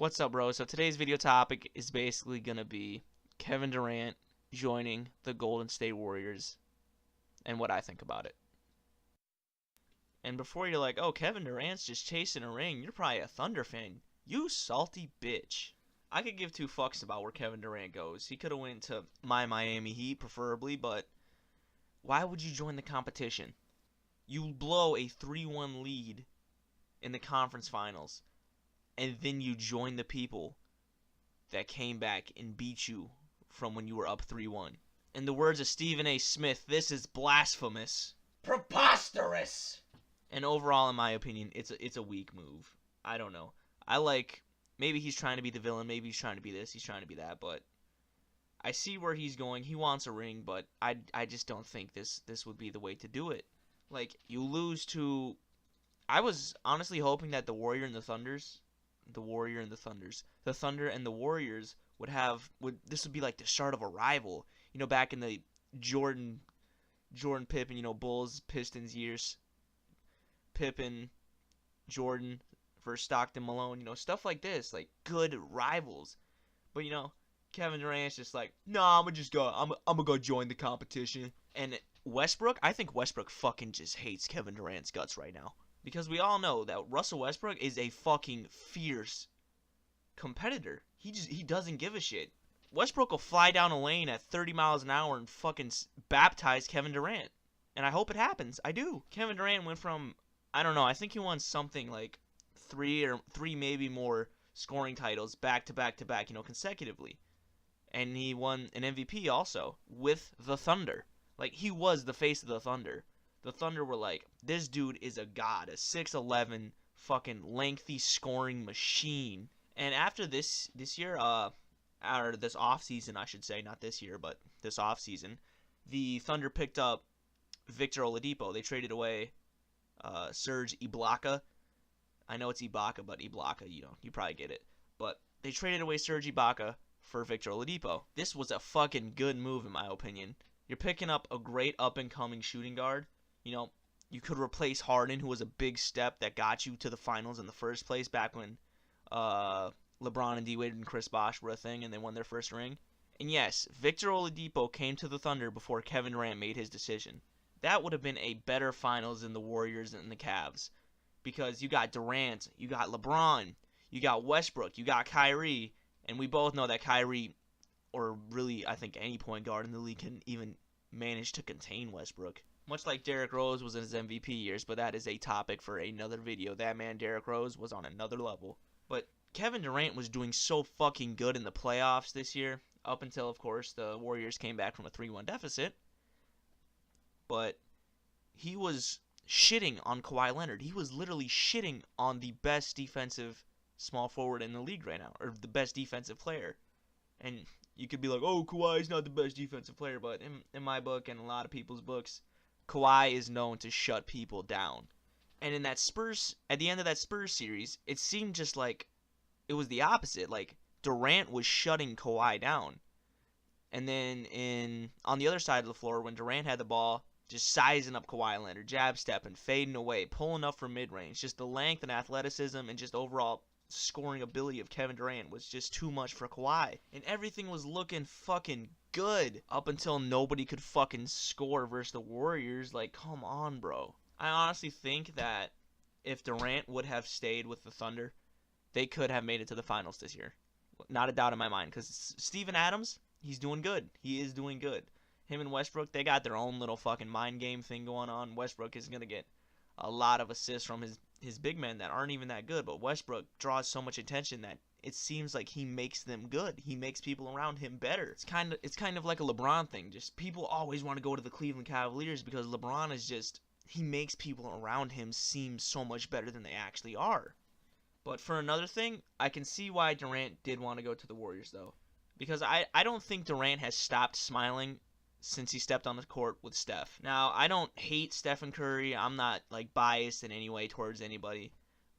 What's up, bro? So today's video topic is basically going to be Kevin Durant joining the Golden State Warriors and what I think about it. And before you're like, oh, Kevin Durant's just chasing a ring, you're probably a Thunder fan. You salty bitch. I could give two fucks about where Kevin Durant goes. He could have went to my Miami Heat, preferably, but why would you join the competition? You blow a 3-1 lead in the conference finals, and then you join the people that came back and beat you from when you were up 3-1. In the words of Stephen A. Smith, this is blasphemous. Preposterous! And overall, in my opinion, it's a weak move. I don't know. Maybe he's trying to be the villain, maybe he's trying to be this, he's trying to be that, but I see where he's going. He wants a ring, but I just don't think this would be the way to do it. Like, you lose to... I was honestly hoping that the Thunder and the Warriors this would be like the start of a rival. You know, back in the Jordan Pippen, Bulls Pistons years. Pippen, Jordan versus Stockton Malone, stuff like this, like good rivals. But Kevin Durant's just like, nah, I'm gonna go join the competition. And Westbrook, I think Westbrook fucking just hates Kevin Durant's guts right now. Because we all know that Russell Westbrook is a fucking fierce competitor. He doesn't give a shit. Westbrook will fly down a lane at 30 miles an hour and fucking baptize Kevin Durant. And I hope it happens. I do. Kevin Durant went from, I don't know, I think he won something like three maybe more scoring titles back to back, consecutively. And he won an MVP also with the Thunder. Like, he was the face of the Thunder. The Thunder were like, this dude is a god, a 6'11", fucking lengthy scoring machine. And after this year, or this offseason, I should say, not this year, but this offseason, the Thunder picked up Victor Oladipo. They traded away Serge Ibaka. I know it's Ibaka, but Ibaka, you probably get it. But they traded away Serge Ibaka for Victor Oladipo. This was a fucking good move, in my opinion. You're picking up a great up-and-coming shooting guard. You could replace Harden, who was a big step that got you to the finals in the first place back when LeBron and D-Wade and Chris Bosh were a thing and they won their first ring. And yes, Victor Oladipo came to the Thunder before Kevin Durant made his decision. That would have been a better finals than the Warriors and the Cavs. Because you got Durant, you got LeBron, you got Westbrook, you got Kyrie, and we both know that Kyrie, or really I think any point guard in the league, can even manage to contain Westbrook. Much like Derrick Rose was in his MVP years, but that is a topic for another video. That man, Derrick Rose, was on another level. But Kevin Durant was doing so fucking good in the playoffs this year, up until, of course, the Warriors came back from a 3-1 deficit. But he was shitting on Kawhi Leonard. He was literally shitting on the best defensive small forward in the league right now, or the best defensive player. And you could be like, oh, Kawhi's not the best defensive player, but in my book and a lot of people's books, Kawhi is known to shut people down. And in that at the end of that Spurs series, it seemed just like it was the opposite. Like, Durant was shutting Kawhi down. And then on the other side of the floor, when Durant had the ball, just sizing up Kawhi Leonard, jab stepping, fading away, pulling up from mid-range. Just the length and athleticism and just overall scoring ability of Kevin Durant was just too much for Kawhi. And everything was looking fucking good up until nobody could fucking score versus the Warriors. Like, come on, bro. I honestly think that if Durant would have stayed with the Thunder, they could have made it to the finals this year. Not a doubt in my mind, because Steven Adams, he's doing good. He is doing good. Him and Westbrook, they got their own little fucking mind game thing going on. Westbrook is going to get a lot of assists from his big men that aren't even that good, but Westbrook draws so much attention that it seems like he makes them good. He makes people around him better. It's kind of like a LeBron thing. Just people always want to go to the Cleveland Cavaliers because LeBron is just, he makes people around him seem so much better than they actually are. But for another thing, I can see why Durant did want to go to the Warriors though, because I don't think Durant has stopped smiling since he stepped on the court with Steph. Now, I don't hate Stephen Curry. I'm not like biased in any way towards anybody.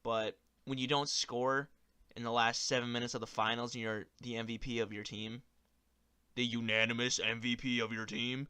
But when you don't score in the last 7 minutes of the finals and you're the MVP of your team, the unanimous MVP of your team,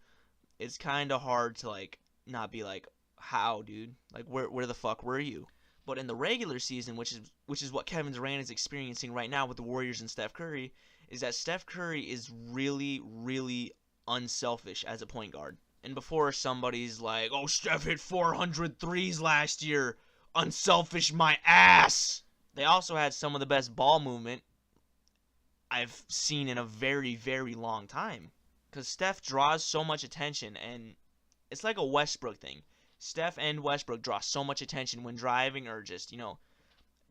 it's kind of hard to like not be like, how, dude? Like, where the fuck were you? But in the regular season, which is what Kevin Durant is experiencing right now with the Warriors and Steph Curry, is that Steph Curry is really, really unselfish as a point guard. And before somebody's like, oh, Steph hit 400 threes last year, unselfish my ass. They also had some of the best ball movement I've seen in a very, very long time. Because Steph draws so much attention, and it's like a Westbrook thing. Steph and Westbrook draw so much attention when driving or just,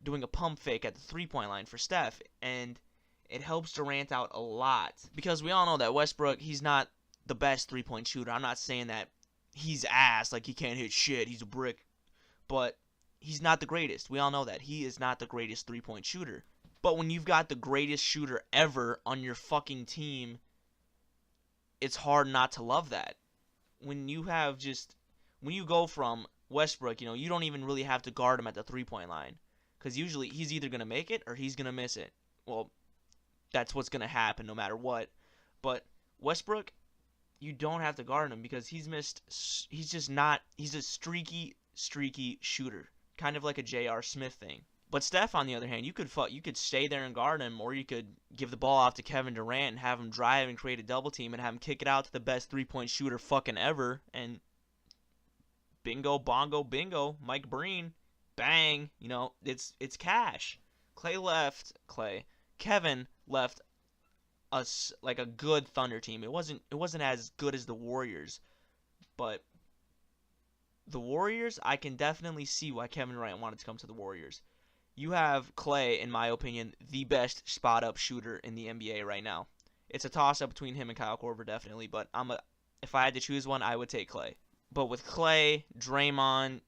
doing a pump fake at the three-point line for Steph. And it helps Durant out a lot. Because we all know that Westbrook, he's not the best three-point shooter. I'm not saying that he's ass, like he can't hit shit, he's a brick. But he's not the greatest. We all know that. He is not the greatest three-point shooter. But when you've got the greatest shooter ever on your fucking team, it's hard not to love that. When you go from Westbrook, you don't even really have to guard him at the three-point line. Because usually he's either going to make it or he's going to miss it. Well, that's what's going to happen no matter what. But Westbrook, you don't have to guard him because he's a streaky shooter. Kind of like a J.R. Smith thing. But Steph, on the other hand, you could stay there and guard him, or you could give the ball off to Kevin Durant and have him drive and create a double team and have him kick it out to the best three-point shooter fucking ever, and bingo, bongo, bingo, Mike Breen, bang, it's cash. Kevin left us like a good Thunder team. It wasn't as good as the Warriors, but the Warriors, I can definitely see why Kevin Durant wanted to come to the Warriors. You have Clay, in my opinion, the best spot-up shooter in the NBA right now. It's a toss-up between him and Kyle Korver, definitely, but if I had to choose one, I would take Clay. But with Clay, Draymond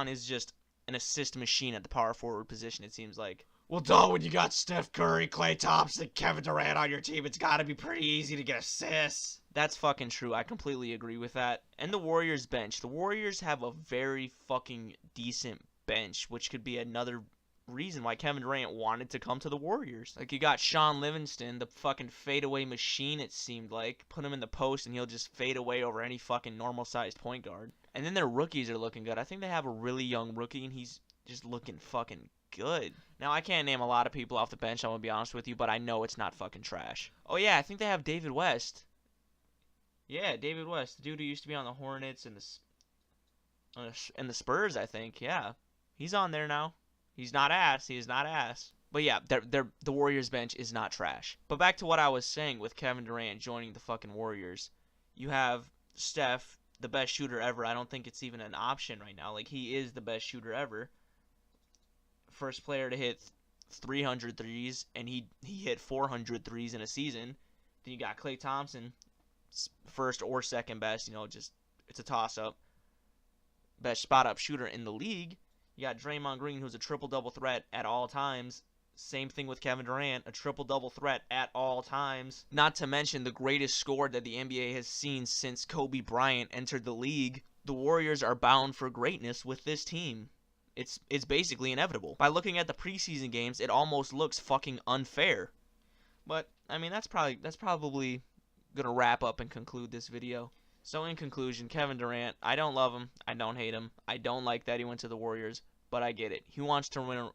is just an assist machine at the power forward position, it seems like. Well, duh, when you got Steph Curry, Klay Thompson, Kevin Durant on your team, it's got to be pretty easy to get assists. That's fucking true. I completely agree with that. And the Warriors bench. The Warriors have a very fucking decent bench, which could be another reason why Kevin Durant wanted to come to the Warriors. Like, you got Sean Livingston, the fucking fadeaway machine, it seemed like. Put him in the post and he'll just fade away over any fucking normal-sized point guard. And then their rookies are looking good. I think they have a really young rookie and he's just looking fucking good. Now, I can't name a lot of people off the bench, I'm gonna be honest with you, but I know it's not fucking trash. Oh yeah, I think they have David West. Yeah, David West, the dude who used to be on the Hornets and the Spurs, I think. Yeah, he's on there now. He's not ass. He is not ass. But yeah, the Warriors bench is not trash. But back to what I was saying with Kevin Durant joining the fucking Warriors. You have Steph, the best shooter ever. I don't think it's even an option right now. Like, he is the best shooter ever. First player to hit 300 threes, and he hit 400 threes in a season. Then you got Klay Thompson, first or second best. It's a toss-up. Best spot-up shooter in the league. You got Draymond Green, who's a triple-double threat at all times. Same thing with Kevin Durant, a triple-double threat at all times. Not to mention the greatest scorer that the NBA has seen since Kobe Bryant entered the league. The Warriors are bound for greatness with this team. It's basically inevitable. By looking at the preseason games, it almost looks fucking unfair. But, I mean, that's probably gonna wrap up and conclude this video. So in conclusion, Kevin Durant, I don't love him, I don't hate him, I don't like that he went to the Warriors, but I get it. He wants to win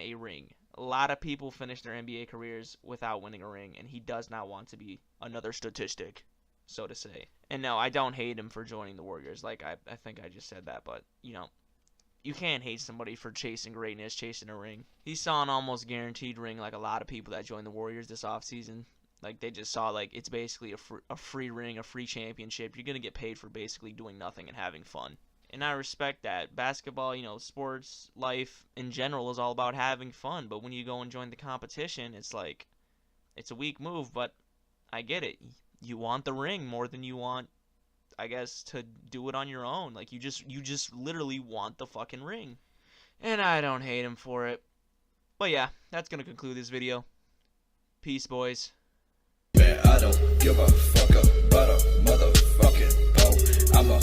a ring. A lot of people finish their NBA careers without winning a ring, and he does not want to be another statistic, so to say. And no, I don't hate him for joining the Warriors. Like, I think I just said that, but, you can't hate somebody for chasing greatness, chasing a ring. He saw an almost guaranteed ring like a lot of people that joined the Warriors this offseason. Like, they just saw, like, it's basically a free ring, a free championship. You're going to get paid for basically doing nothing and having fun. And I respect that. Basketball, sports, life in general is all about having fun. But when you go and join the competition, it's like, it's a weak move, but I get it. You want the ring more than you want, I guess, to do it on your own. Like, you just literally want the fucking ring. And I don't hate him for it. But yeah, that's going to conclude this video. Peace, boys. Man, I don't give a fuck about a motherfucking pole. I'm a